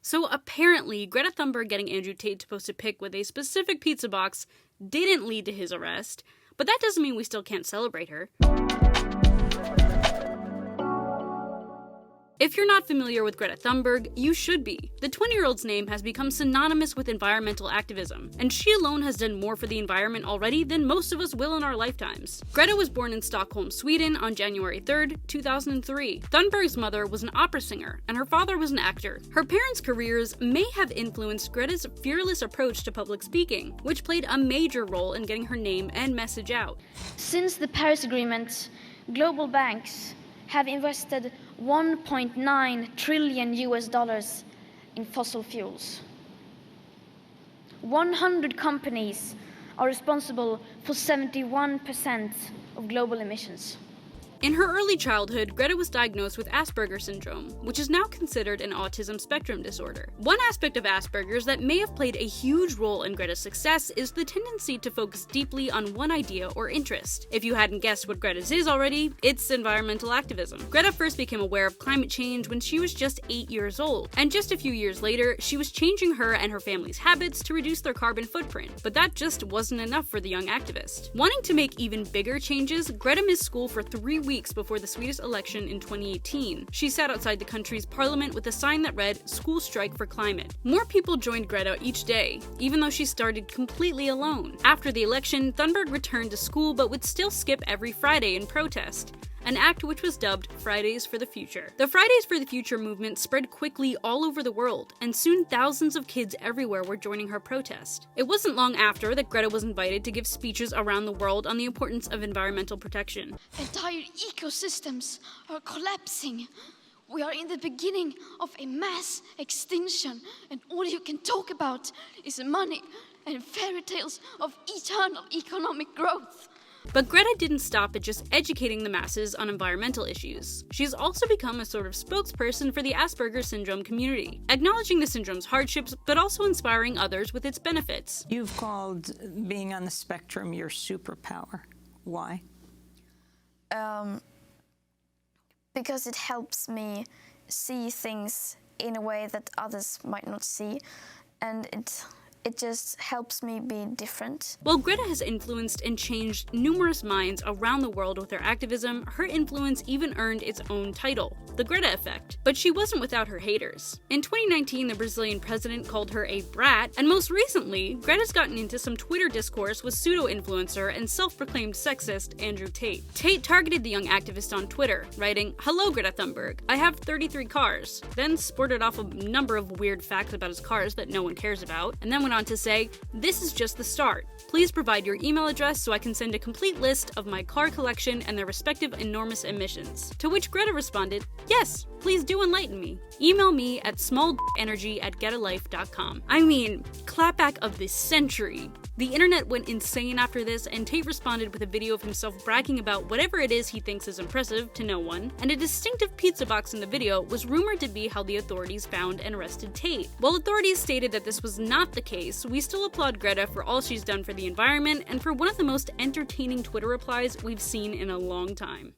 So apparently, Greta Thunberg getting Andrew Tate to post a pic with a specific pizza box didn't lead to his arrest, but that doesn't mean we still can't celebrate her. If you're not familiar with Greta Thunberg, you should be. The 20-year-old's name has become synonymous with environmental activism, and she alone has done more for the environment already than most of us will in our lifetimes. Greta was born in Stockholm, Sweden on January 3rd, 2003. Thunberg's mother was an opera singer, and her father was an actor. Her parents' careers may have influenced Greta's fearless approach to public speaking, which played a major role in getting her name and message out. Since the Paris Agreement, global banks have invested $1.9 trillion in fossil fuels. 100 companies are responsible for 71% of global emissions. In her early childhood, Greta was diagnosed with Asperger's syndrome, which is now considered an autism spectrum disorder. One aspect of Asperger's that may have played a huge role in Greta's success is the tendency to focus deeply on one idea or interest. If you hadn't guessed what Greta's is already, it's environmental activism. Greta first became aware of climate change when she was just 8 years old, and just a few years later, she was changing her and her family's habits to reduce their carbon footprint. But that just wasn't enough for the young activist. Wanting to make even bigger changes, Greta missed school for 3 weeks before the Swedish election in 2018. She sat outside the country's parliament with a sign that read, "School Strike for Climate." More people joined Greta each day, even though she started completely alone. After the election, Thunberg returned to school but would still skip every Friday in protest, an act which was dubbed Fridays for the Future. The Fridays for the Future movement spread quickly all over the world, and soon thousands of kids everywhere were joining her protest. It wasn't long after that Greta was invited to give speeches around the world on the importance of environmental protection. Entire ecosystems are collapsing. We are in the beginning of a mass extinction, and all you can talk about is money and fairy tales of eternal economic growth. But Greta didn't stop at just educating the masses on environmental issues. She's also become a sort of spokesperson for the Asperger's syndrome community, acknowledging the syndrome's hardships, but also inspiring others with its benefits. You've called being on the spectrum your superpower. Why? Because it helps me see things in a way that others might not see, and it just helps me be different. While Greta has influenced and changed numerous minds around the world with her activism, her influence even earned its own title, the Greta Effect. But she wasn't without her haters. In 2019, the Brazilian president called her a brat, and most recently, Greta's gotten into some Twitter discourse with pseudo-influencer and self-proclaimed sexist Andrew Tate. Tate targeted the young activist on Twitter, writing, "Hello, Greta Thunberg. I have 33 cars," then sported off a number of weird facts about his cars that no one cares about, and then went on to say, "This is just the start. Please provide your email address so I can send a complete list of my car collection and their respective enormous emissions." To which Greta responded, "Yes, please do enlighten me. Email me at smallenergy@getalife.com. I mean, clapback of this century. The internet went insane after this, and Tate responded with a video of himself bragging about whatever it is he thinks is impressive to no one, and a distinctive pizza box in the video was rumored to be how the authorities found and arrested Tate. While authorities stated that this was not the case, we still applaud Greta for all she's done for the environment and for one of the most entertaining Twitter replies we've seen in a long time.